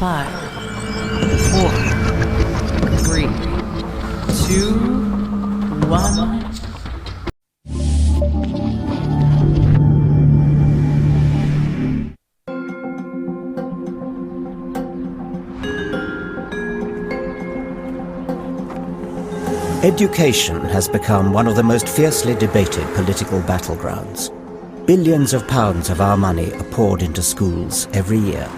5, 4, 3, 2, 1. Education has become one of the most fiercely debated political battlegrounds. Billions of pounds of our money are poured into schools every year.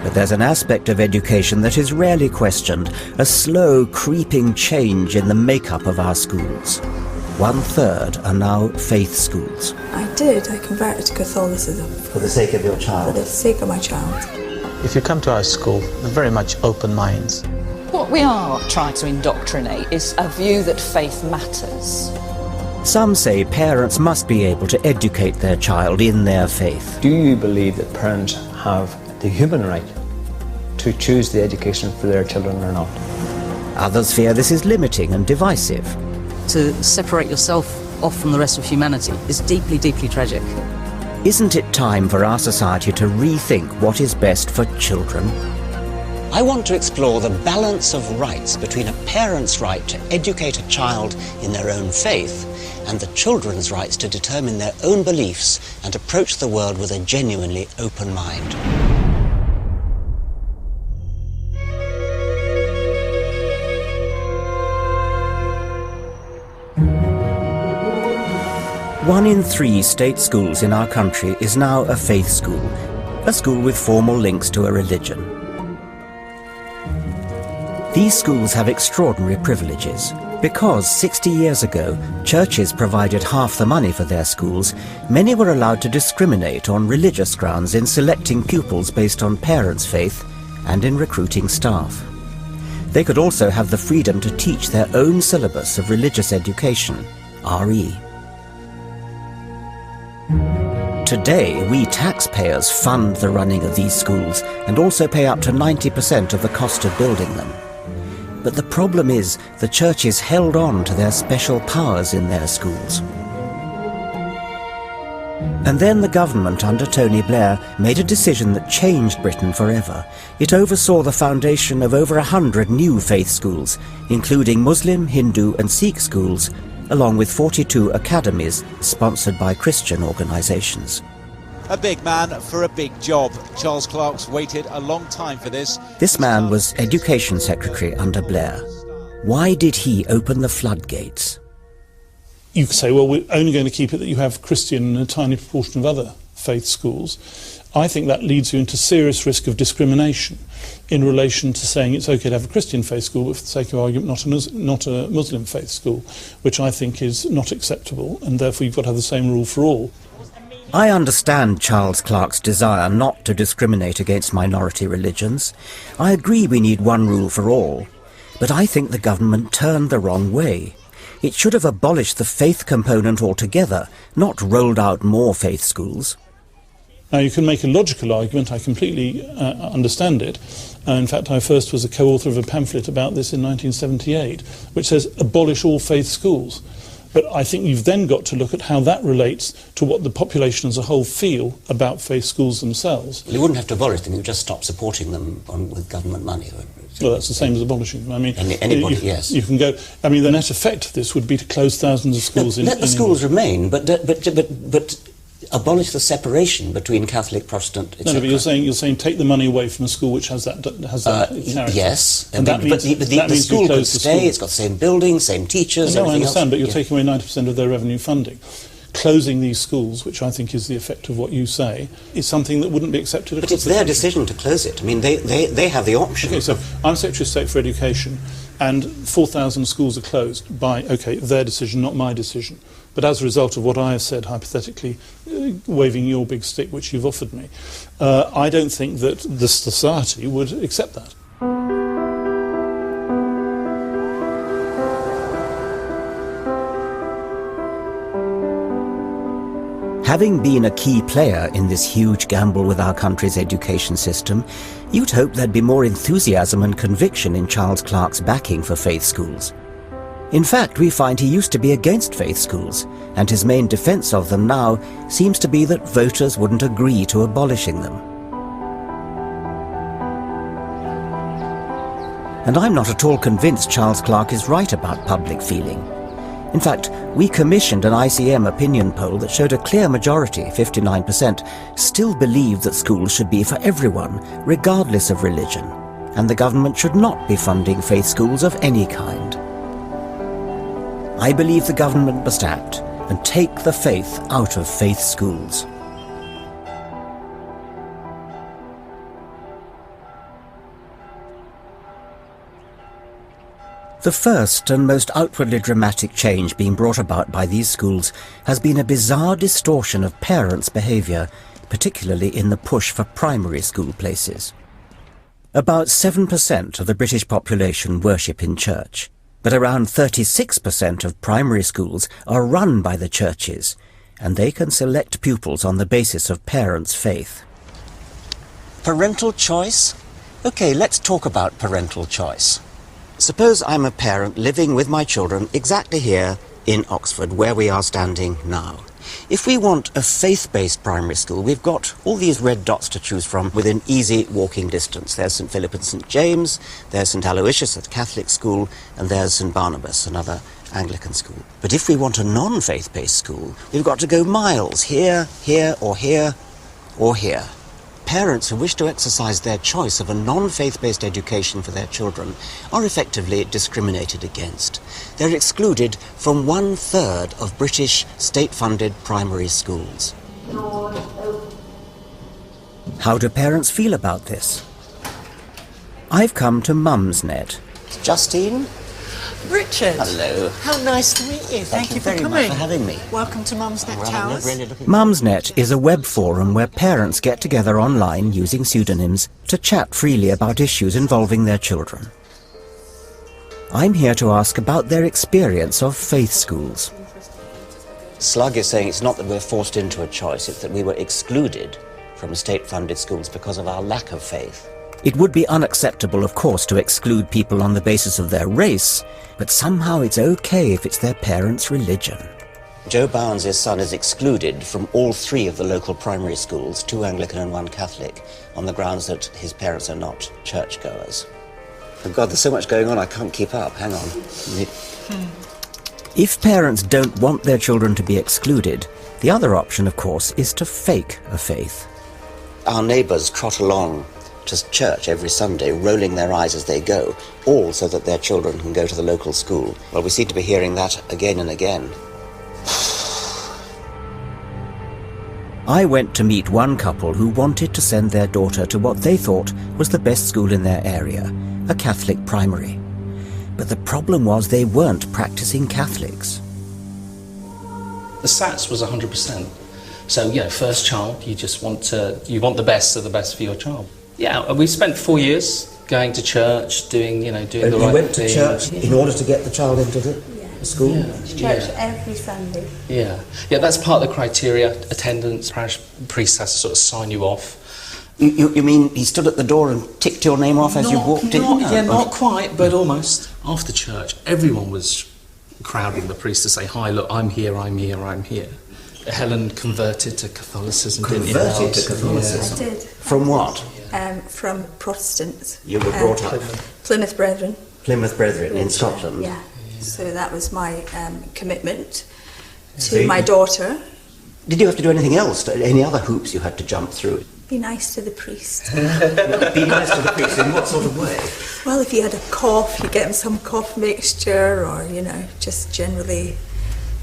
But there's an aspect of education that is rarely questioned, a slow, creeping change in the makeup of our schools. 1/3 are now faith schools. I converted to Catholicism. For the sake of your child? For the sake of my child. If you come to our school, they're very much open minds. What we are trying to indoctrinate is a view that faith matters. Some say parents must be able to educate their child in their faith. Do you believe that parents have the human right to choose the education for their children or not? Others fear this is limiting and divisive. To separate yourself off from the rest of humanity is deeply, deeply tragic. Isn't it time for our society to rethink what is best for children? I want to explore the balance of rights between a parent's right to educate a child in their own faith and the children's rights to determine their own beliefs and approach the world with a genuinely open mind. One in 3 state schools in our country is now a faith school, a school with formal links to a religion. These schools have extraordinary privileges. Because 60 years ago, churches provided half the money for their schools, many were allowed to discriminate on religious grounds in selecting pupils based on parents' faith and in recruiting staff. They could also have the freedom to teach their own syllabus of religious education, RE. Today, we taxpayers fund the running of these schools and also pay up to 90% of the cost of building them. But the problem is the churches held on to their special powers in their schools. And then the government under Tony Blair made a decision that changed Britain forever. It oversaw the foundation of over 100 new faith schools, including Muslim, Hindu and Sikh schools, along with 42 academies sponsored by Christian organisations. A big man for a big job. Charles Clark's waited a long time for this. This man was Education Secretary under Blair. Why did he open the floodgates? You could say, well, we're only going to keep it that you have Christian and a tiny proportion of other faith schools. I think that leads you into serious risk of discrimination in relation to saying it's okay to have a Christian faith school, but for the sake of argument, not a Muslim faith school, which I think is not acceptable, and therefore you've got to have the same rule for all. I understand Charles Clark's desire not to discriminate against minority religions. I agree we need one rule for all. But I think the government turned the wrong way. It should have abolished the faith component altogether, not rolled out more faith schools. Now, you can make a logical argument, I completely understand it. In fact, I first was a co-author of a pamphlet about this in 1978, which says abolish all faith schools. But I think you've then got to look at how that relates to what the population as a whole feel about faith schools themselves. Well, you wouldn't have to abolish them, you would just stop supporting them with government money. Well, that's the same as abolishing them. I mean, anybody, yes. You can go. I mean, the net effect of this would be to close thousands of schools. Let the schools remain, but abolish the separation between Catholic, Protestant, etc. No, but you're saying take the money away from a school which has that character. Yes, and but the school could stay. It's got the same building, same teachers. No, I understand, else. But you're taking away 90% of their revenue funding. Closing these schools, which I think is the effect of what you say, is something that wouldn't be accepted. But it's their decision to close it. I mean, they have the option. Okay, so I'm Secretary of State for Education, and 4,000 schools are closed by, their decision, not my decision. But as a result of what I have said, hypothetically, waving your big stick, which you've offered me, I don't think that the society would accept that. Having been a key player in this huge gamble with our country's education system, you'd hope there'd be more enthusiasm and conviction in Charles Clark's backing for faith schools. In fact, we find he used to be against faith schools, and his main defence of them now seems to be that voters wouldn't agree to abolishing them. And I'm not at all convinced Charles Clarke is right about public feeling. In fact, we commissioned an ICM opinion poll that showed a clear majority, 59%, still believe that schools should be for everyone, regardless of religion, and the government should not be funding faith schools of any kind. I believe the government must act and take the faith out of faith schools. The first and most outwardly dramatic change being brought about by these schools has been a bizarre distortion of parents' behaviour, particularly in the push for primary school places. About 7% of the British population worship in church, but around 36% of primary schools are run by the churches, and they can select pupils on the basis of parents' faith. Parental choice? Okay, let's talk about parental choice. Suppose I'm a parent living with my children exactly here in Oxford, where we are standing now. If we want a faith-based primary school, we've got all these red dots to choose from within easy walking distance. There's St Philip and St James, there's St Aloysius, a Catholic school, and there's St Barnabas, another Anglican school. But if we want a non-faith-based school, we've got to go miles, here, here, or here, or here. Parents who wish to exercise their choice of a non-faith-based education for their children are effectively discriminated against. They're excluded from 1/3 of British state-funded primary schools. How do parents feel about this? I've come to Mumsnet. Justine? Richard. Hello. How nice to meet you. Thank you for very coming. much for having me. Welcome to Mumsnet Towers. Mumsnet is a web forum where parents get together online using pseudonyms to chat freely about issues involving their children. I'm here to ask about their experience of faith schools. Slug is saying it's not that we're forced into a choice, it's that we were excluded from state-funded schools because of our lack of faith. It would be unacceptable, of course, to exclude people on the basis of their race, but somehow it's okay if it's their parents' religion. Joe Barnes' son is excluded from all 3 of the local primary schools, 2 Anglican and 1 Catholic, on the grounds that his parents are not churchgoers. Oh God, there's so much going on, I can't keep up. Hang on. If parents don't want their children to be excluded, the other option, of course, is to fake a faith. Our neighbours trot along to church every Sunday, rolling their eyes as they go, all so that their children can go to the local school. Well, we seem to be hearing that again and again. I went to meet one couple who wanted to send their daughter to what they thought was the best school in their area, a Catholic primary. But the problem was they weren't practicing Catholics. The SATs was 100%. So, first child, you want the best of the best for your child. Yeah, we spent 4 years going to church, doing the right thing. You went to church in order to get the child into the school? Church every Sunday. Yeah, that's part of the criteria. Attendance, parish priest has to sort of sign you off. You mean he stood at the door and ticked your name off as you walked in? Not quite, but almost. After church, everyone was crowding the priest to say, "Hi, look, I'm here, I'm here, I'm here." Helen converted to Catholicism, didn't you? Converted to Catholicism? I did. From what? From Protestants. You were brought up? Plymouth Brethren. Plymouth Brethren in Scotland? Yeah. So that was my commitment to my daughter. Did you have to do anything else? Any other hoops you had to jump through? Be nice to the priest. Be nice to the priest in what sort of way? Well, if he had a cough, you get him some cough mixture, or, just generally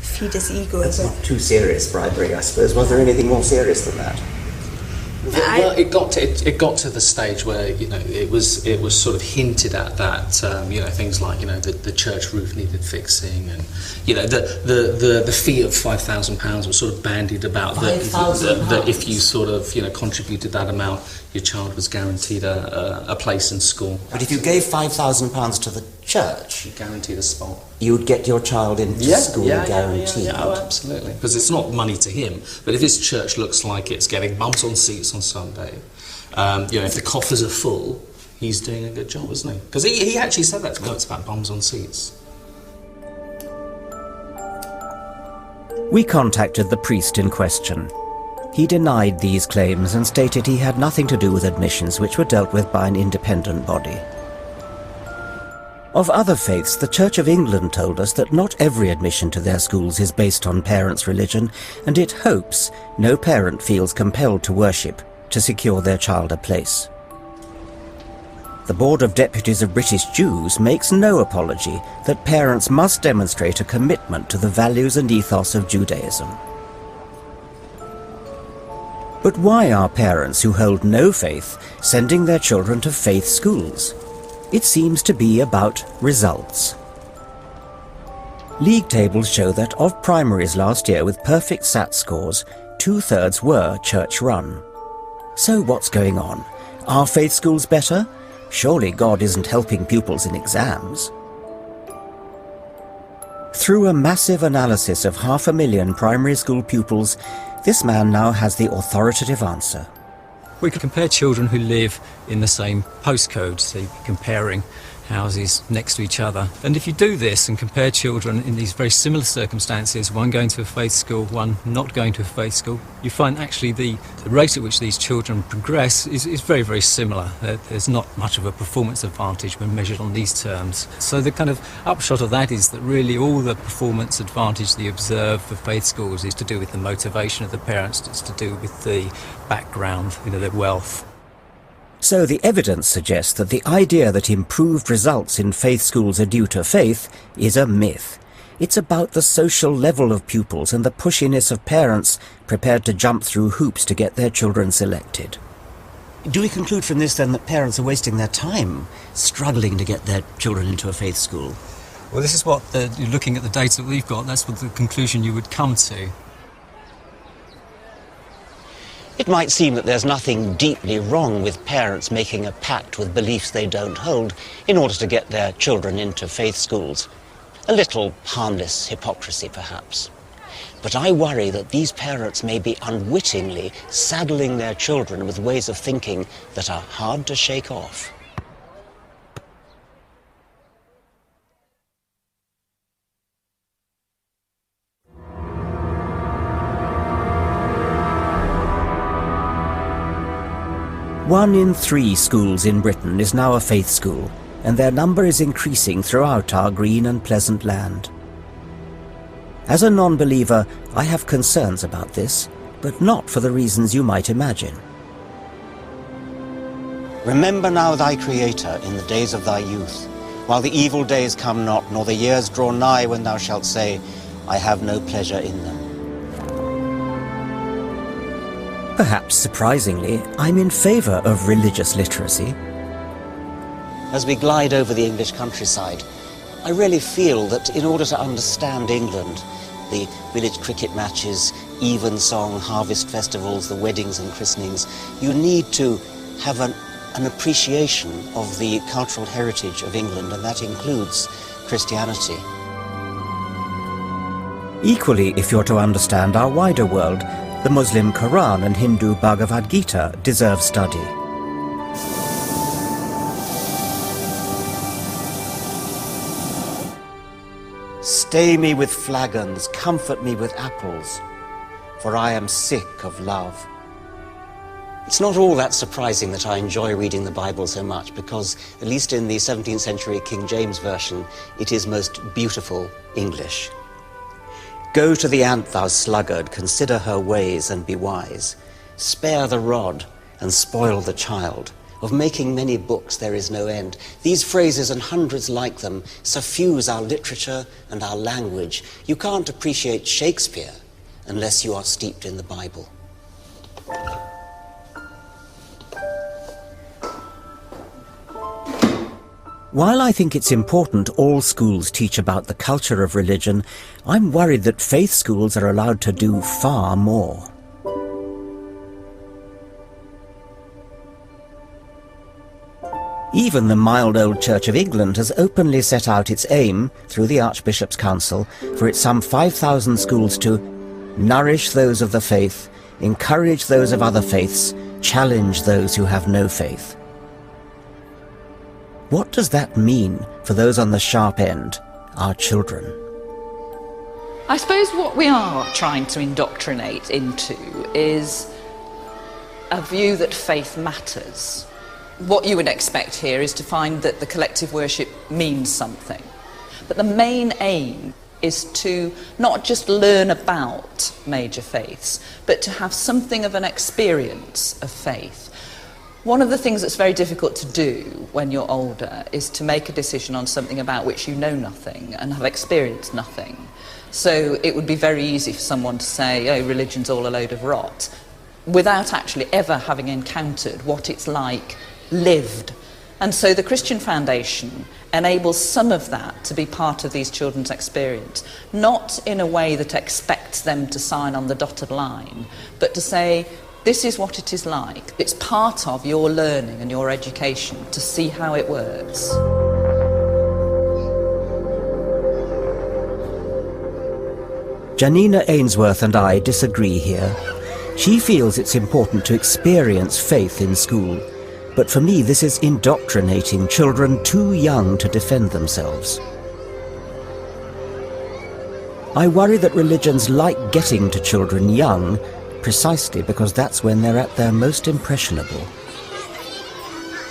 feed his ego. That's not too serious bribery, I suppose. Was there anything more serious than that? Well, it got to the stage where it was sort of hinted at that things like the church roof needed fixing, and the fee of £5,000 was sort of bandied about that if you sort of contributed that amount, your child was guaranteed a place in school. But if you gave £5,000 to the church, you guaranteed a spot. You'd get your child into school guaranteed. Yeah, absolutely. Because it's not money to him, but if his church looks like it's getting bums on seats on Sunday, if the coffers are full, he's doing a good job, isn't he? Because he actually said that to me. It's about bums on seats. We contacted the priest in question. He denied these claims and stated he had nothing to do with admissions, which were dealt with by an independent body. Of other faiths, the Church of England told us that not every admission to their schools is based on parents' religion, and it hopes no parent feels compelled to worship to secure their child a place. The Board of Deputies of British Jews makes no apology that parents must demonstrate a commitment to the values and ethos of Judaism. But why are parents who hold no faith sending their children to faith schools? It seems to be about results. League tables show that of primaries last year with perfect SAT scores, 2/3 were church-run. So what's going on? Are faith schools better? Surely God isn't helping pupils in exams. Through a massive analysis of 500,000 primary school pupils, this man now has the authoritative answer. We can compare children who live in the same postcode, so you're comparing houses next to each other. And if you do this and compare children in these very similar circumstances, one going to a faith school, one not going to a faith school, you find actually the rate at which these children progress is very, very similar. There's not much of a performance advantage when measured on these terms. So the kind of upshot of that is that really all the performance advantage they observe for faith schools is to do with the motivation of the parents, it's to do with the background, their wealth. So the evidence suggests that the idea that improved results in faith schools are due to faith is a myth. It's about the social level of pupils and the pushiness of parents prepared to jump through hoops to get their children selected. Do we conclude from this then that parents are wasting their time struggling to get their children into a faith school? Well, this is what, you're looking at the data that we've got, that's what the conclusion you would come to. It might seem that there's nothing deeply wrong with parents making a pact with beliefs they don't hold in order to get their children into faith schools. A little harmless hypocrisy, perhaps. But I worry that these parents may be unwittingly saddling their children with ways of thinking that are hard to shake off. One in 3 schools in Britain is now a faith school, and their number is increasing throughout our green and pleasant land. As a non-believer, I have concerns about this, but not for the reasons you might imagine. Remember now thy Creator in the days of thy youth, while the evil days come not, nor the years draw nigh when thou shalt say, I have no pleasure in them. Perhaps surprisingly, I'm in favour of religious literacy. As we glide over the English countryside, I really feel that in order to understand England, the village cricket matches, evensong, harvest festivals, the weddings and christenings, you need to have an appreciation of the cultural heritage of England, and that includes Christianity. Equally, if you're to understand our wider world, the Muslim Quran and Hindu Bhagavad Gita deserve study. Stay me with flagons, comfort me with apples, for I am sick of love. It's not all that surprising that I enjoy reading the Bible so much, because, at least in the 17th century King James Version, it is most beautiful English. Go to the ant, thou sluggard, consider her ways and be wise. Spare the rod and spoil the child. Of making many books there is no end. These phrases and hundreds like them suffuse our literature and our language. You can't appreciate Shakespeare unless you are steeped in the Bible. While I think it's important all schools teach about the culture of religion, I'm worried that faith schools are allowed to do far more. Even the mild old Church of England has openly set out its aim, through the Archbishop's Council, for its some 5,000 schools to nourish those of the faith, encourage those of other faiths, challenge those who have no faith. What does that mean for those on the sharp end, our children? I suppose what we are trying to indoctrinate into is a view that faith matters. What you would expect here is to find that the collective worship means something. But the main aim is to not just learn about major faiths, but to have something of an experience of faith. One of the things that's very difficult to do when you're older is to make a decision on something about which you know nothing and have experienced nothing. So it would be very easy for someone to say, oh, religion's all a load of rot, without actually ever having encountered what it's like lived. And so the Christian Foundation enables some of that to be part of these children's experience, not in a way that expects them to sign on the dotted line, but to say, this is what it is like. It's part of your learning and your education to see how it works. Janina Ainsworth and I disagree here. She feels it's important to experience faith in school, but for me this is indoctrinating children too young to defend themselves. I worry that religions like getting to children young precisely because that's when they're at their most impressionable.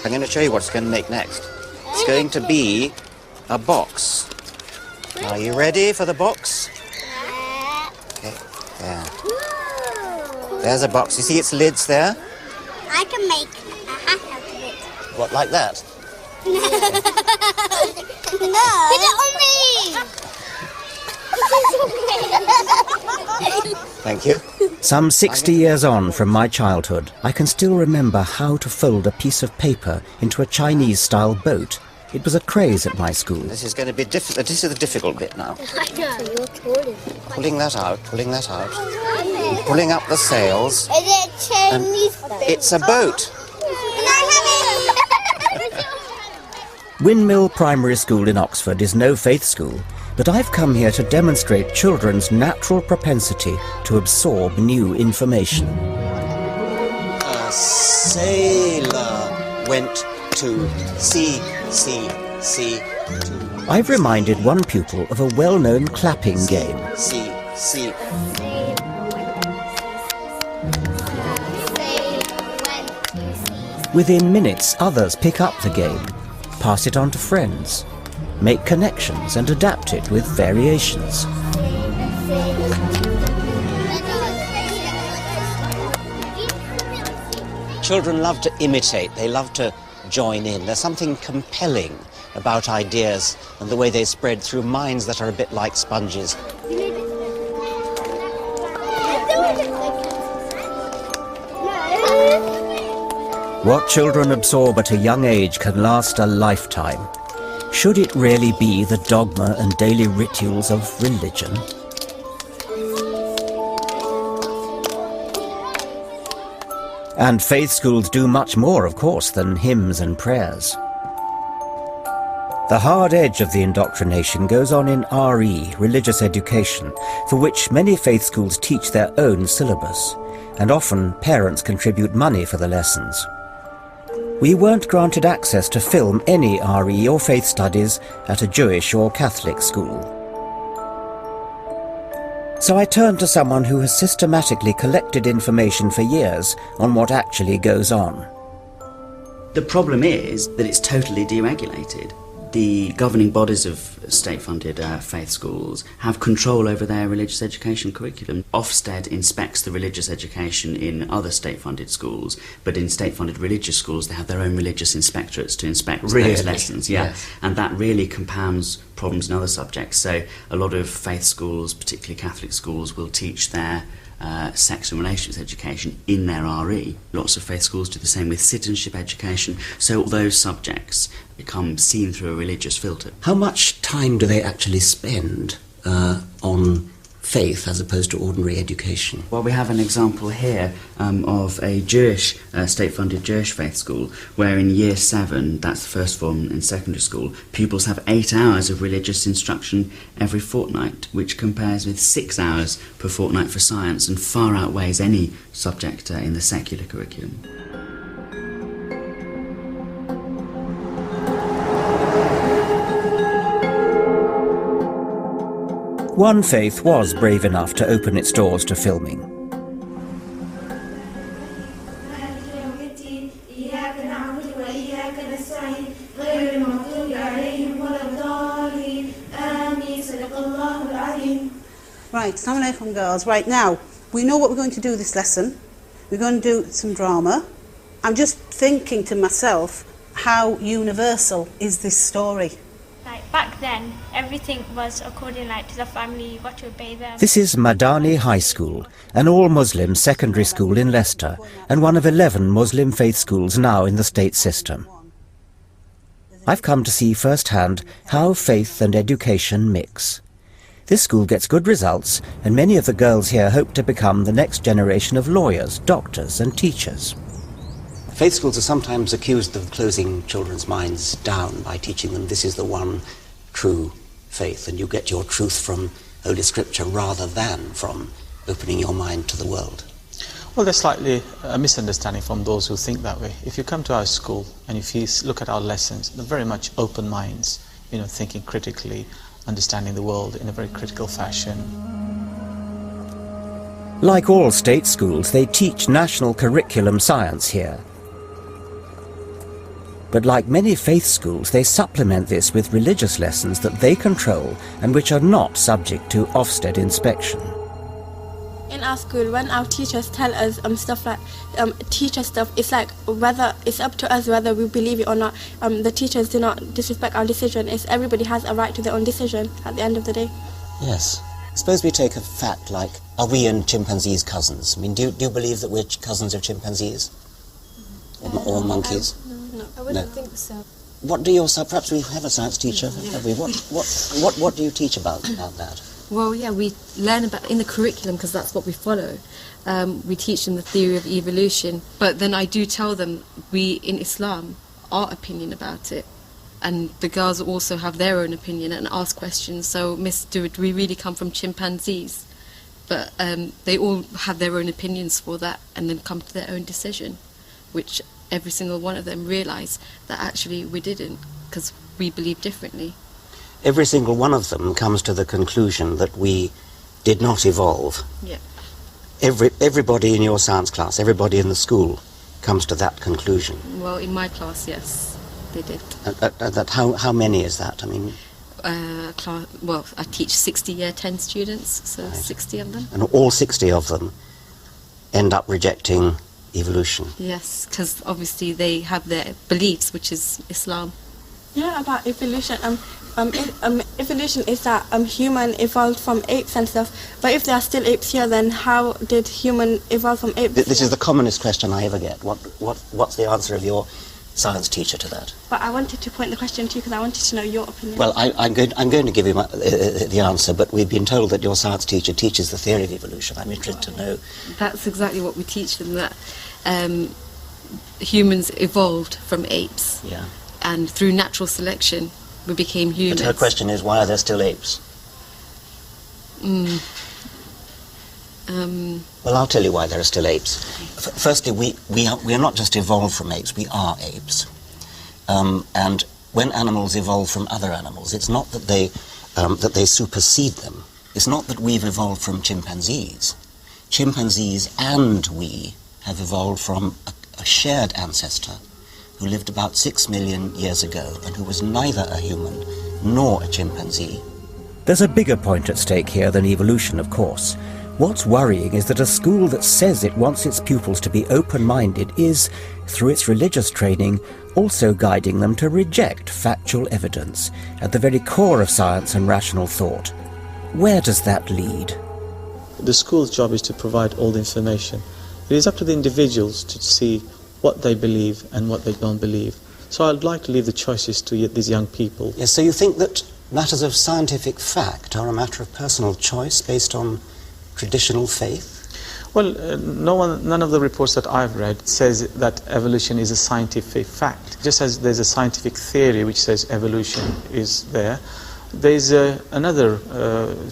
I'm going to show you what it's going to make next. It's going to be a box. Are you ready for the box? Okay, there. There's a box. You see its lids there? I can make a hat out of it. What, like that? No. Put it on me! Thank you. Some 60 years on from my childhood, I can still remember how to fold a piece of paper into a Chinese-style boat. It was a craze at my school. This is going to be difficult. This is the difficult bit now. Pulling that out, pulling that out. Pulling up the sails. Is it Chinese? It's a boat. Windmill Primary School in Oxford is no faith school, but I've come here to demonstrate children's natural propensity to absorb new information. A sailor went to sea. I've reminded one pupil of a well-known clapping game. See. Within minutes, others pick up the game, pass it on to friends, make connections and adapt it with variations. Children love to imitate, they love to join in. There's something compelling about ideas and the way they spread through minds that are a bit like sponges. What children absorb at a young age can last a lifetime. Should it really be the dogma and daily rituals of religion? And faith schools do much more, of course, than hymns and prayers. The hard edge of the indoctrination goes on in RE, religious education, for which many faith schools teach their own syllabus, and often parents contribute money for the lessons. We weren't granted access to film any RE or faith studies at a Jewish or Catholic school. So I turned to someone who has systematically collected information for years on what actually goes on. The problem is that it's totally deregulated. The governing bodies of state-funded faith schools have control over their religious education curriculum. Ofsted inspects the religious education in other state-funded schools, but in state-funded religious schools they have their own religious inspectorates to inspect those lessons. Yes. And that really compounds problems in other subjects. So a lot of faith schools, particularly Catholic schools, will teach their sex and relations education in their RE. Lots of faith schools do the same with citizenship education, so all those subjects become seen through a religious filter. How much time do they actually spend on faith as opposed to ordinary education? Well, we have an example here of a Jewish, state-funded Jewish faith school, where in Year 7, that's the first form in secondary school, pupils have 8 hours of religious instruction every fortnight, which compares with 6 hours per fortnight for science and far outweighs any subject in the secular curriculum. One faith was brave enough to open its doors to filming. نستعين غير المغضوب عليهم ولا الضالين آمين صدق الله العظيم. Right, Assalamu alaikum girls. Right, now, we know what we're going to do this lesson. We're going to do some drama. I'm just thinking to myself, how universal is this story? Like back then, everything was according like to the family, you got to obey them. This is Madani High School, an all-Muslim secondary school in Leicester, and one of 11 Muslim faith schools now in the state system. I've come to see firsthand how faith and education mix. This school gets good results, and many of the girls here hope to become the next generation of lawyers, doctors and teachers. Faith schools are sometimes accused of closing children's minds down by teaching them this is the one true faith, and you get your truth from Holy Scripture rather than from opening your mind to the world. Well, there's slightly a misunderstanding from those who think that way. If you come to our school and if you look at our lessons, they're very much open minds, thinking critically, understanding the world in a very critical fashion. Like all state schools, they teach national curriculum science here. But like many faith schools, they supplement this with religious lessons that they control and which are not subject to Ofsted inspection. In our school, when our teachers tell us stuff like teacher stuff, it's like whether it's up to us whether we believe it or not. The teachers do not disrespect our decision. Everybody has a right to their own decision at the end of the day. Yes. Suppose we take a fact like, are we and chimpanzees cousins? I mean, do you believe that we're cousins of chimpanzees? Or monkeys? No. I wouldn't think so. What do your, perhaps we have a science teacher, have we? What do you teach about that? Well, yeah, we learn about in the curriculum because that's what we follow. We teach them the theory of evolution, but then I do tell them we in Islam our opinion about it, and the girls also have their own opinion and ask questions. So, Miss, do we really come from chimpanzees? But they all have their own opinions for that, and then come to their own decision, which every single one of them realise that actually we didn't, because we believe differently. Every single one of them comes to the conclusion that we did not evolve. Yeah. Everybody in your science class, everybody in the school comes to that conclusion. Well, in my class, yes, they did. How many is that? I mean, well, I teach 60 year 10 students, so right. 60 of them. And all 60 of them end up rejecting evolution. Yes, because obviously they have their beliefs, which is Islam. Yeah, about evolution. Evolution is that human evolved from apes and stuff. But if there are still apes here, then how did human evolve from apes? This is the commonest question I ever get. What's the answer of your science teacher to that? But I wanted to point the question to you because I wanted to know your opinion. Well, I'm going to give you the answer, but we've been told that your science teacher teaches the theory of evolution. I'm interested to know. That's exactly what we teach them, that humans evolved from apes. Yeah. And through natural selection, we became humans. But her question is, why are there still apes? Well, I'll tell you why there are still apes. Firstly, we are not just evolved from apes, we are apes. And when animals evolve from other animals, it's not that they supersede them. It's not that we've evolved from chimpanzees. Chimpanzees and we have evolved from a shared ancestor who lived about 6 million years ago and who was neither a human nor a chimpanzee. There's a bigger point at stake here than evolution, of course. What's worrying is that a school that says it wants its pupils to be open-minded is, through its religious training, also guiding them to reject factual evidence at the very core of science and rational thought. Where does that lead? The school's job is to provide all the information. It is up to the individuals to see what they believe and what they don't believe. So I'd like to leave the choices to these young people. Yes, so you think that matters of scientific fact are a matter of personal choice based on traditional faith? Well, none of the reports that I've read says that evolution is a scientific fact. Just as there's a scientific theory which says evolution is there, there's another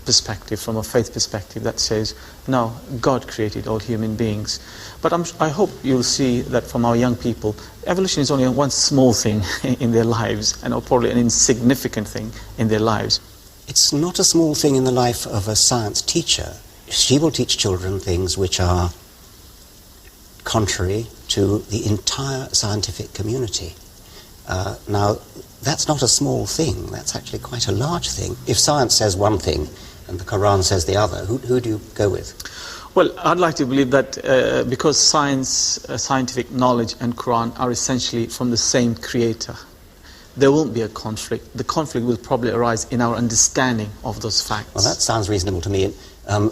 perspective, from a faith perspective, that says, no, God created all human beings. But I hope you'll see that from our young people, evolution is only one small thing in their lives, and probably an insignificant thing in their lives. It's not a small thing in the life of a science teacher. She will teach children things which are contrary to the entire scientific community. Now, that's not a small thing. That's actually quite a large thing. If science says one thing and the Quran says the other, who do you go with? Well, I'd like to believe that because science, scientific knowledge and Quran are essentially from the same creator, there won't be a conflict. The conflict will probably arise in our understanding of those facts. Well, that sounds reasonable to me.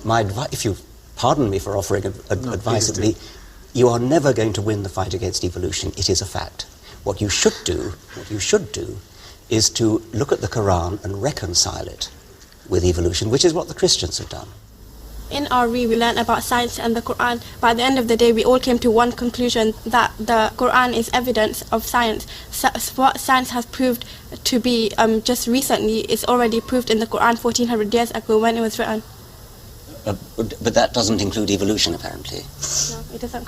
My advice, if you pardon me for offering advice, it would be, you are never going to win the fight against evolution. It is a fact. What you should do is to look at the Quran and reconcile it with evolution, which is what the Christians have done. In RE, we learned about science and the Quran. By the end of the day, we all came to one conclusion, that the Quran is evidence of science. So what science has proved to be just recently is already proved in the Quran 1400 years ago when it was written. But that doesn't include evolution, apparently. No, it doesn't.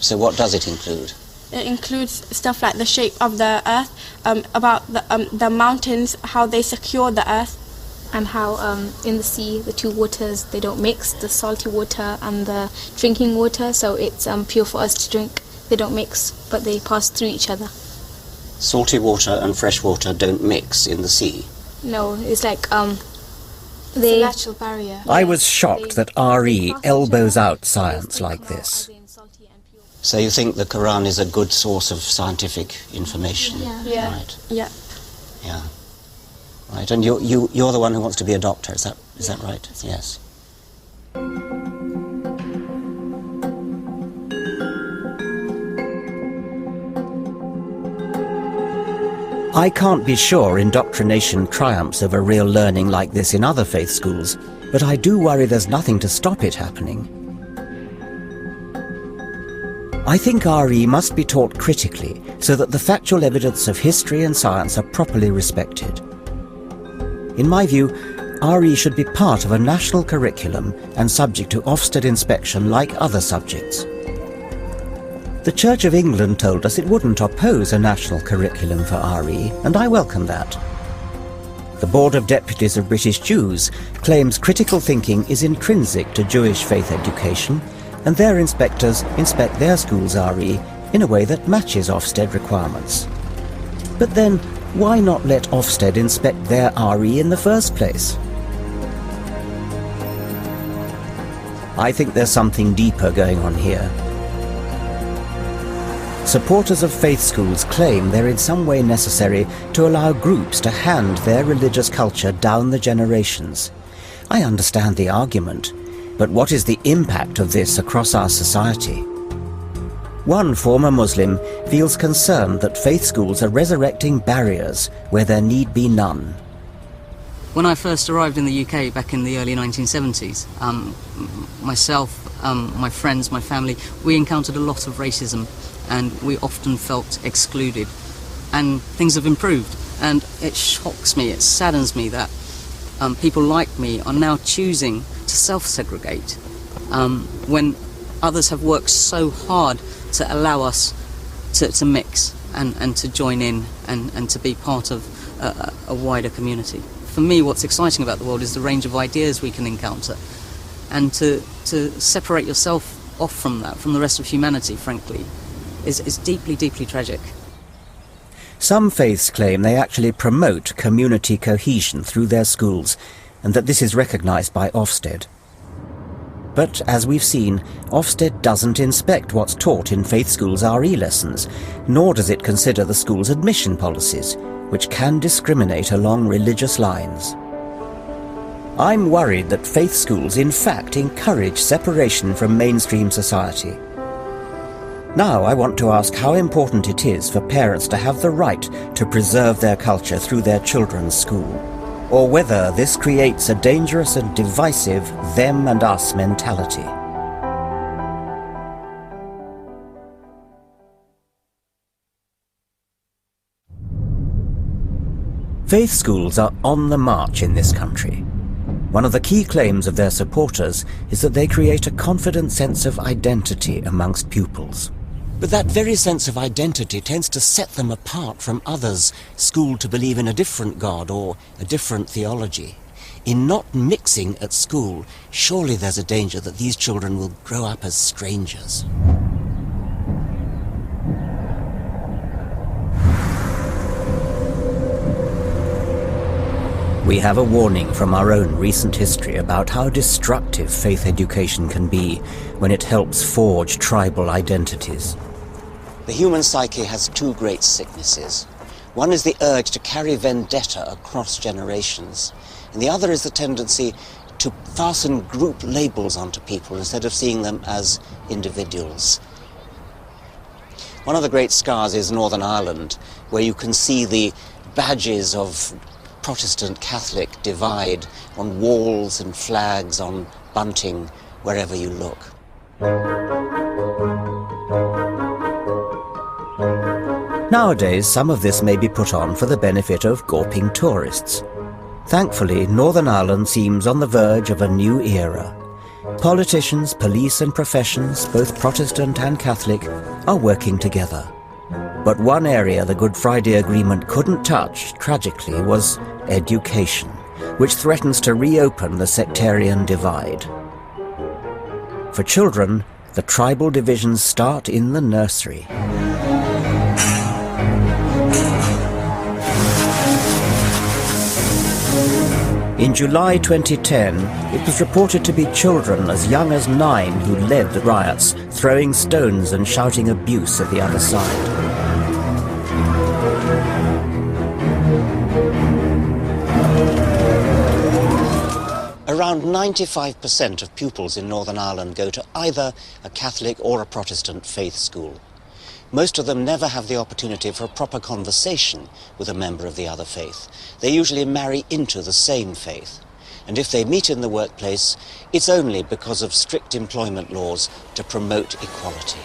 So what does it include? It includes stuff like the shape of the earth, about the mountains, how they secure the earth. And how in the sea the two waters, they don't mix, the salty water and the drinking water, so it's pure for us to drink. They don't mix, but they pass through each other. Salty water and fresh water don't mix in the sea? No, it's like it's a natural barrier. I was shocked that RE elbows out science like this. So you think the Quran is a good source of scientific information? Yeah. Right. Yeah. Yeah. Right, and you're the one who wants to be a doctor, is that right? Yes. I can't be sure indoctrination triumphs over real learning like this in other faith schools, but I do worry there's nothing to stop it happening. I think RE must be taught critically so that the factual evidence of history and science are properly respected. In my view, RE should be part of a national curriculum and subject to Ofsted inspection like other subjects. The Church of England told us it wouldn't oppose a national curriculum for RE, and I welcome that. The Board of Deputies of British Jews claims critical thinking is intrinsic to Jewish faith education, and their inspectors inspect their schools' RE in a way that matches Ofsted requirements. But then, why not let Ofsted inspect their RE in the first place? I think there's something deeper going on here. Supporters of faith schools claim they're in some way necessary to allow groups to hand their religious culture down the generations. I understand the argument, but what is the impact of this across our society? One former Muslim feels concerned that faith schools are resurrecting barriers where there need be none. When I first arrived in the UK back in the early 1970s, myself, my friends, my family, we encountered a lot of racism and we often felt excluded. And things have improved, and it shocks me, it saddens me that people like me are now choosing to self-segregate when others have worked so hard to allow us to mix and to join in and to be part of a wider community. For me, what's exciting about the world is the range of ideas we can encounter, and to separate yourself off from that, from the rest of humanity, frankly, is deeply, deeply tragic. Some faiths claim they actually promote community cohesion through their schools, and that this is recognised by Ofsted. But, as we've seen, Ofsted doesn't inspect what's taught in faith schools' RE lessons, nor does it consider the school's admission policies, which can discriminate along religious lines. I'm worried that faith schools in fact encourage separation from mainstream society. Now I want to ask how important it is for parents to have the right to preserve their culture through their children's school, or whether this creates a dangerous and divisive them and us mentality. Faith schools are on the march in this country. One of the key claims of their supporters is that they create a confident sense of identity amongst pupils. But that very sense of identity tends to set them apart from others schooled to believe in a different God or a different theology. In not mixing at school, surely there's a danger that these children will grow up as strangers. We have a warning from our own recent history about how destructive faith education can be when it helps forge tribal identities. The human psyche has two great sicknesses. One is the urge to carry vendetta across generations, and the other is the tendency to fasten group labels onto people instead of seeing them as individuals. One of the great scars is Northern Ireland, where you can see the badges of Protestant-Catholic divide on walls and flags, on bunting, wherever you look. Nowadays, some of this may be put on for the benefit of gawping tourists. Thankfully, Northern Ireland seems on the verge of a new era. Politicians, police and professions, both Protestant and Catholic, are working together. But one area the Good Friday Agreement couldn't touch, tragically, was education, which threatens to reopen the sectarian divide. For children, the tribal divisions start in the nursery. In July 2010, it was reported to be children as young as 9 who led the riots, throwing stones and shouting abuse at the other side. Around 95% of pupils in Northern Ireland go to either a Catholic or a Protestant faith school. Most of them never have the opportunity for a proper conversation with a member of the other faith. They usually marry into the same faith. And if they meet in the workplace, it's only because of strict employment laws to promote equality.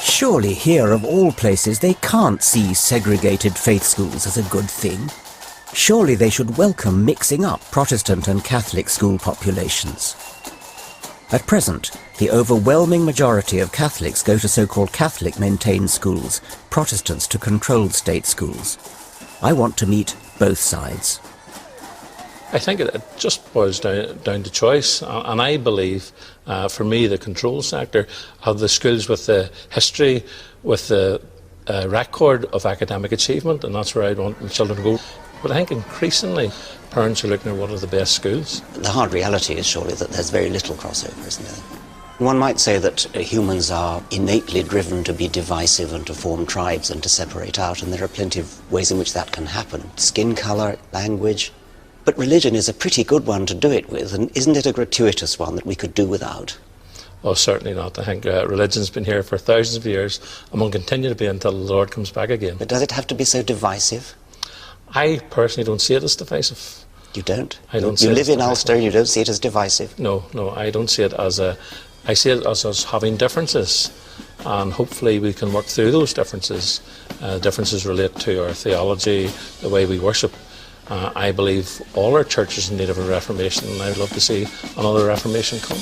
Surely here, of all places, they can't see segregated faith schools as a good thing. Surely they should welcome mixing up Protestant and Catholic school populations. At present, the overwhelming majority of Catholics go to so-called Catholic-maintained schools, Protestants to controlled state schools. I want to meet both sides. I think it just boils down to choice, and I believe, for me, the control sector of the schools with the history, with the record of academic achievement, and that's where I want the children to go. But I think increasingly parents are looking at what are the best schools. The hard reality is surely that there's very little crossover, isn't there? One might say that humans are innately driven to be divisive and to form tribes and to separate out, and there are plenty of ways in which that can happen. Skin colour, language. But religion is a pretty good one to do it with, and isn't it a gratuitous one that we could do without? Oh, certainly not. I think religion's been here for thousands of years and will continue to be until the Lord comes back again. But does it have to be so divisive? I personally don't see it as divisive. You don't? I don't see it. You live in Ulster and you don't see it as divisive? No, I don't see it as I see it as us having differences, and hopefully we can work through those differences. Differences relate to our theology, the way we worship. I believe all our churches in need of a reformation, and I'd love to see another reformation come.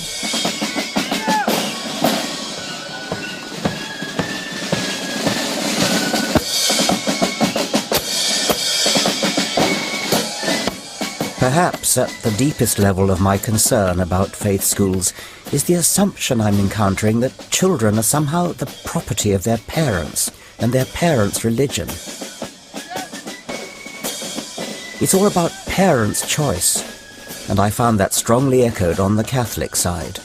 Perhaps at the deepest level of my concern about faith schools is the assumption I'm encountering that children are somehow the property of their parents and their parents' religion. It's all about parents' choice, and I found that strongly echoed on the Catholic side.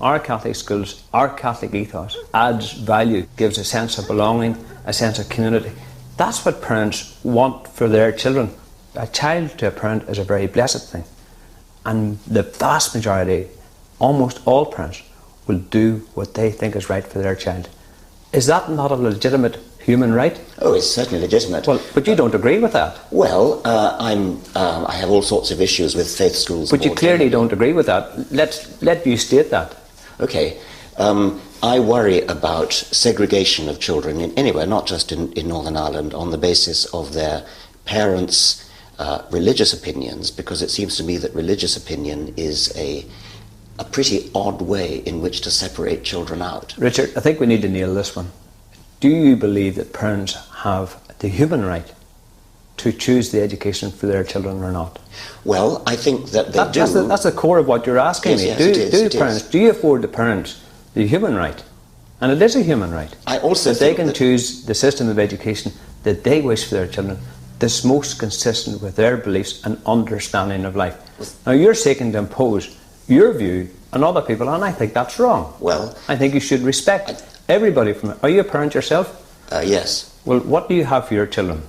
Our Catholic schools, our Catholic ethos adds value, gives a sense of belonging, a sense of community. That's what parents want for their children. A child to a parent is a very blessed thing. And the vast majority, almost all parents, will do what they think is right for their child. Is that not a legitimate human right? Oh, it's certainly legitimate. Well, but you don't agree with that. Well, I have all sorts of issues with faith schools. But you clearly don't agree with that. Let you state that. Okay. I worry about segregation of children anywhere, not just in Northern Ireland, on the basis of their parents' religious opinions, because it seems to me that religious opinion is a a pretty odd way in which to separate children out. Richard, I think we need to nail this one. Do you believe that parents have the human right to choose the education for their children or not? Well, I think that they do. That's the core of what you're asking me. Yes, Do you afford the parents the human right? And it is a human right. I also that they can choose the system of education that they wish for their children, that's most consistent with their beliefs and understanding of life. Now you're seeking to impose your view on other people, and I think that's wrong. Well, I think you should respect everybody from it. Are you a parent yourself? Yes. Well, what do you have for your children?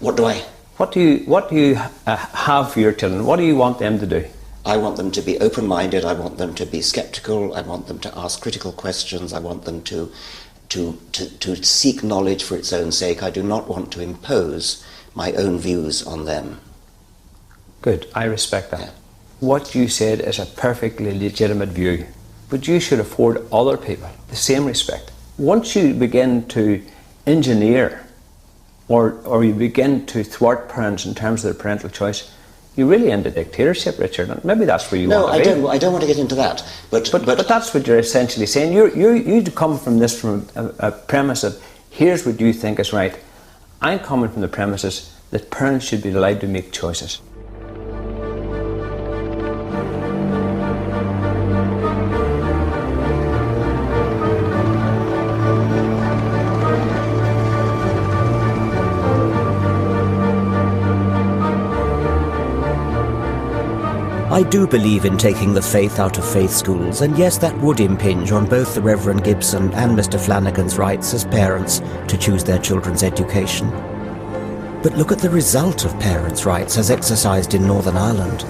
What do I? What do you have for your children? What do you want them to do? I want them to be open-minded. I want them to be sceptical. I want them to ask critical questions. I want them to seek knowledge for its own sake. I do not want to impose my own views on them. Good, I respect that. Yeah. What you said is a perfectly legitimate view, but you should afford other people the same respect. Once you begin to engineer or you begin to thwart parents in terms of their parental choice, you really end a dictatorship, Richard, and maybe that's where you want to be. No, I don't want to get into that. But that's what you're essentially saying. You come from this from a premise of, here's what you think is right. I'm coming from the premises that parents should be allowed to make choices. I do believe in taking the faith out of faith schools, and yes, that would impinge on both the Reverend Gibson and Mr. Flanagan's rights as parents to choose their children's education. But look at the result of parents' rights as exercised in Northern Ireland.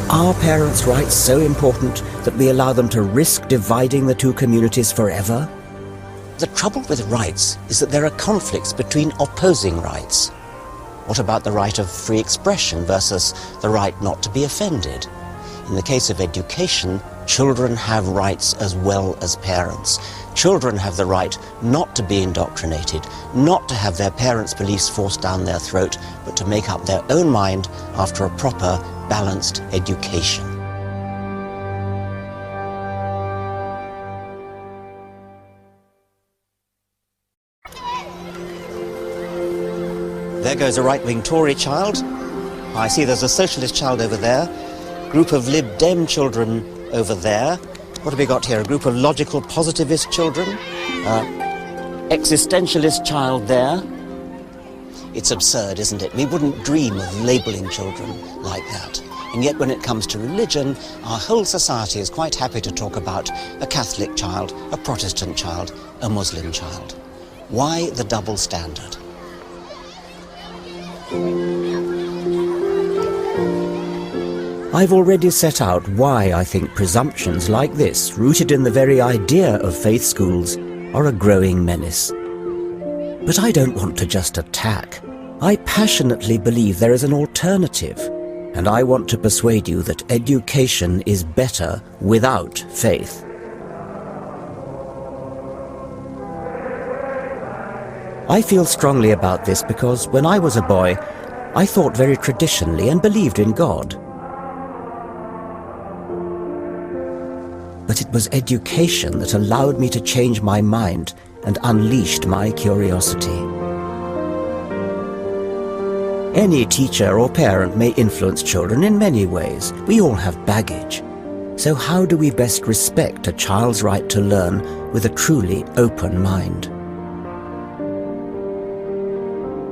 Are parents' rights so important that we allow them to risk dividing the two communities forever? The trouble with rights is that there are conflicts between opposing rights. What about the right of free expression versus the right not to be offended? In the case of education, children have rights as well as parents. Children have the right not to be indoctrinated, not to have their parents' beliefs forced down their throat, but to make up their own mind after a proper, balanced education. There goes a right-wing Tory child. I see there's a socialist child over there. Group of Lib Dem children over there. What have we got here? A group of logical positivist children. Existentialist child there. It's absurd, isn't it? We wouldn't dream of labelling children like that. And yet when it comes to religion, our whole society is quite happy to talk about a Catholic child, a Protestant child, a Muslim child. Why the double standard? I've already set out why I think presumptions like this, rooted in the very idea of faith schools, are a growing menace. But I don't want to just attack. I passionately believe there is an alternative, and I want to persuade you that education is better without faith. I feel strongly about this because when I was a boy, I thought very traditionally and believed in God. But it was education that allowed me to change my mind and unleashed my curiosity. Any teacher or parent may influence children in many ways. We all have baggage. So how do we best respect a child's right to learn with a truly open mind?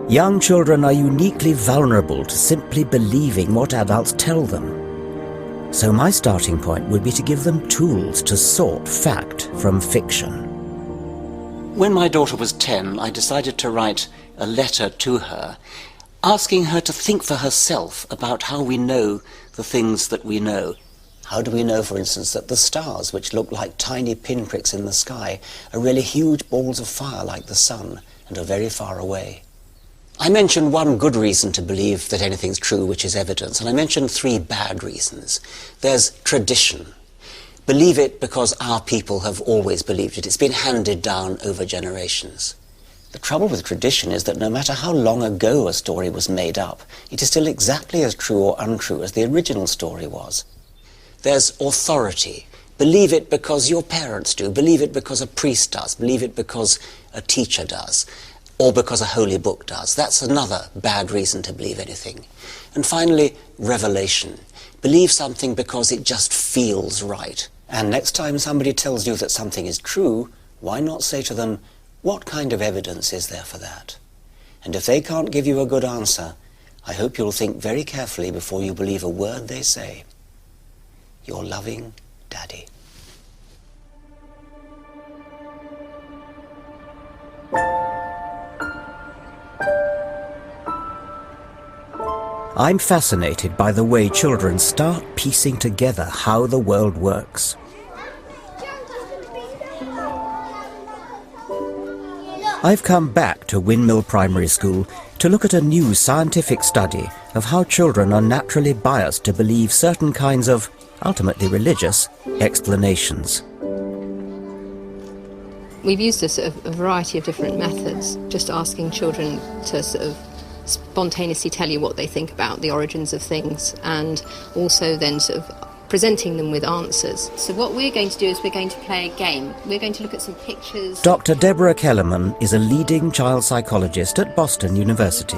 Young children are uniquely vulnerable to simply believing what adults tell them. So my starting point would be to give them tools to sort fact from fiction. When my daughter was 10, I decided to write a letter to her, asking her to think for herself about how we know the things that we know. How do we know, for instance, that the stars, which look like tiny pinpricks in the sky, are really huge balls of fire like the sun and are very far away? I mentioned one good reason to believe that anything's true, which is evidence, and I mentioned 3 bad reasons. There's tradition. Believe it because our people have always believed it. It's been handed down over generations. The trouble with tradition is that no matter how long ago a story was made up, it is still exactly as true or untrue as the original story was. there's authority. Believe it because your parents do, believe it because a priest does, believe it because a teacher does, or because a holy book does. That's another bad reason to believe anything. And finally, revelation. Believe something because it just feels right. And next time somebody tells you that something is true, why not say to them, what kind of evidence is there for that? And if they can't give you a good answer, I hope you'll think very carefully before you believe a word they say. Your loving Daddy. I'm fascinated by the way children start piecing together how the world works. I've come back to Windmill Primary School to look at a new scientific study of how children are naturally biased to believe certain kinds of, ultimately religious, explanations. We've used a variety of different methods, just asking children to sort of spontaneously tell you what they think about the origins of things, and also then sort of presenting them with answers. So what we're going to do is we're going to play a game. We're going to look at some pictures. Dr. Deborah Kellerman is a leading child psychologist at Boston University.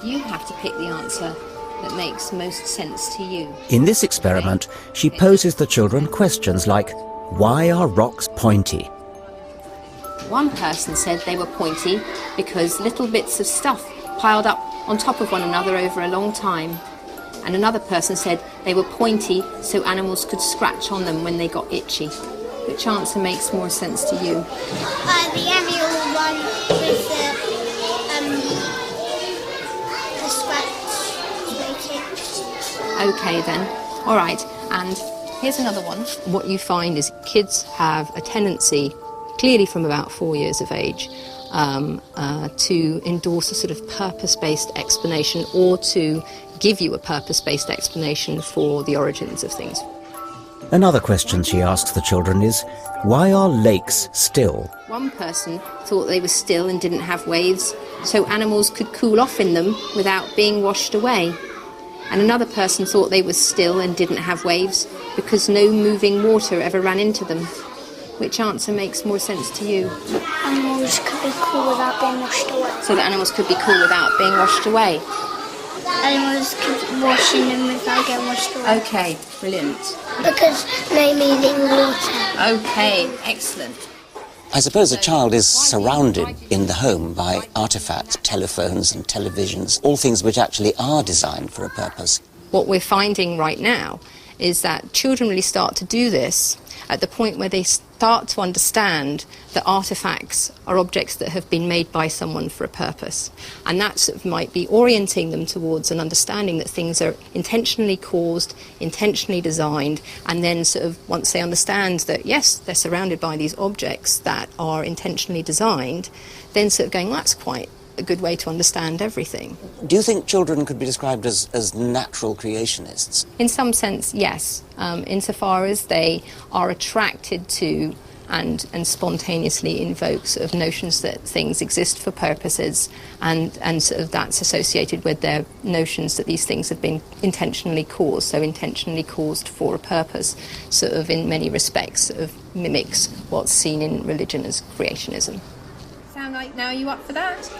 You have to pick the answer that makes most sense to you. In this experiment, she poses the children questions like, why are rocks pointy? One person said they were pointy because little bits of stuff piled up on top of one another over a long time. And another person said they were pointy so animals could scratch on them when they got itchy. Which answer makes more sense to you? The animal one with the scratch. Okay then, all right, and here's another one. What you find is kids have a tendency, clearly from about 4 years of age, to endorse a sort of purpose-based explanation, or to give you a purpose-based explanation for the origins of things. Another question she asks the children is, why are lakes still? One person thought they were still and didn't have waves, so animals could cool off in them without being washed away. And another person thought they were still and didn't have waves because no moving water ever ran into them. Which answer makes more sense to you? Animals could be cool without being washed away. So that animals could be cool without being washed away? Animals could wash in them without getting washed away. Okay, brilliant. Because no moving water. Okay, excellent. I suppose a child is surrounded in the home by artifacts, telephones and televisions, all things which actually are designed for a purpose. What we're finding right now is that children really start to do this at the point where they start to understand that artifacts are objects that have been made by someone for a purpose. And that sort of might be orienting them towards an understanding that things are intentionally caused, intentionally designed, and then sort of once they understand that, yes, they're surrounded by these objects that are intentionally designed, then sort of going, well, that's quite a good way to understand everything. Do you think children could be described as natural creationists? In some sense, yes, insofar as they are attracted to and spontaneously invoke sort of notions that things exist for purposes, and sort of that's associated with their notions that these things have been intentionally caused, so intentionally caused for a purpose, sort of in many respects sort of mimics what's seen in religion as creationism. Sound like now you up for that?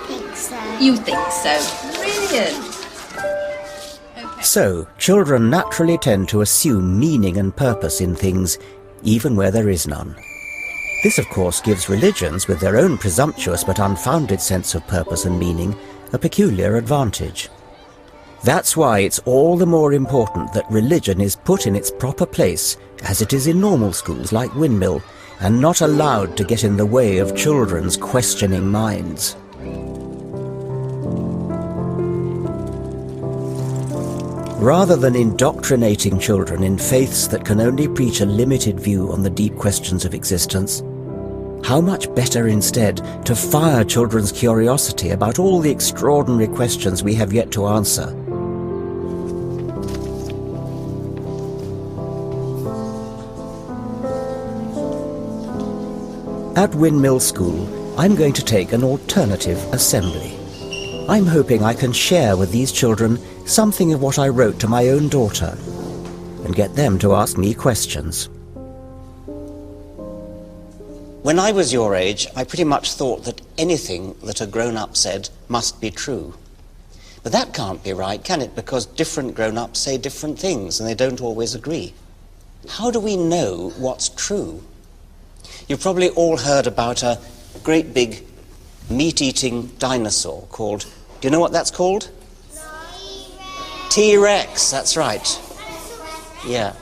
I think so. You think so? Brilliant. So, children naturally tend to assume meaning and purpose in things, even where there is none. This, of course, gives religions, with their own presumptuous but unfounded sense of purpose and meaning, a peculiar advantage. That's why it's all the more important that religion is put in its proper place, as it is in normal schools like Windmill, and not allowed to get in the way of children's questioning minds. Rather than indoctrinating children in faiths that can only preach a limited view on the deep questions of existence, how much better instead to fire children's curiosity about all the extraordinary questions we have yet to answer. At Windmill School, I'm going to take an alternative assembly. I'm hoping I can share with these children something of what I wrote to my own daughter. and get them to ask me questions. When I was your age, I pretty much thought that anything that a grown-up said must be true. But that can't be right, can it? Because different grown-ups say different things and they don't always agree. How do we know what's true? You've probably all heard about a great big meat-eating dinosaur called, do you know what that's called? T-Rex, that's right. Yeah.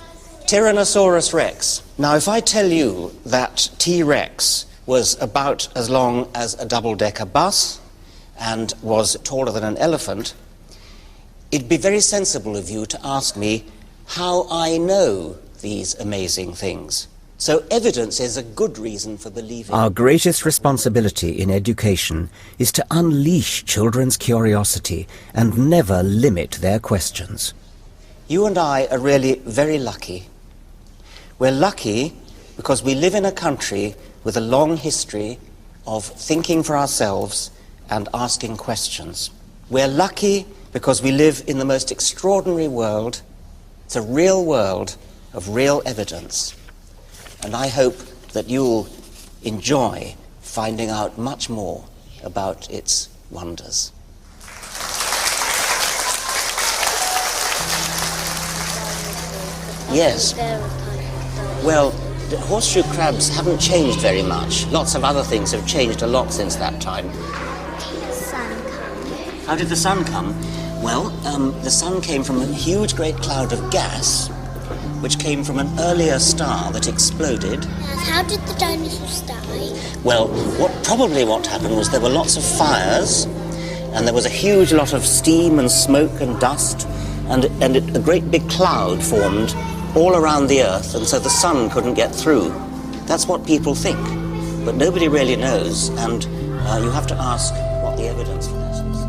Tyrannosaurus Rex. Now, if I tell you that T-Rex was about as long as a double-decker bus and was taller than an elephant, it'd be very sensible of you to ask me how I know these amazing things. So evidence is a good reason for believing. Our greatest responsibility in education is to unleash children's curiosity and never limit their questions. You and I are really very lucky. We're lucky because we live in a country with a long history of thinking for ourselves and asking questions. We're lucky because we live in the most extraordinary world. It's a real world of real evidence. And I hope that you'll enjoy finding out much more about its wonders. Yes. Well, the horseshoe crabs haven't changed very much. Lots of other things have changed a lot since that time. How did the sun come? Well, the sun came from a huge great cloud of gas, which came from an earlier star that exploded. How did the dinosaurs die? Well, what happened was there were lots of fires, and there was a huge lot of steam and smoke and dust, and a great big cloud formed all around the Earth, and so the sun couldn't get through. That's what people think, but nobody really knows, and you have to ask what the evidence for that is.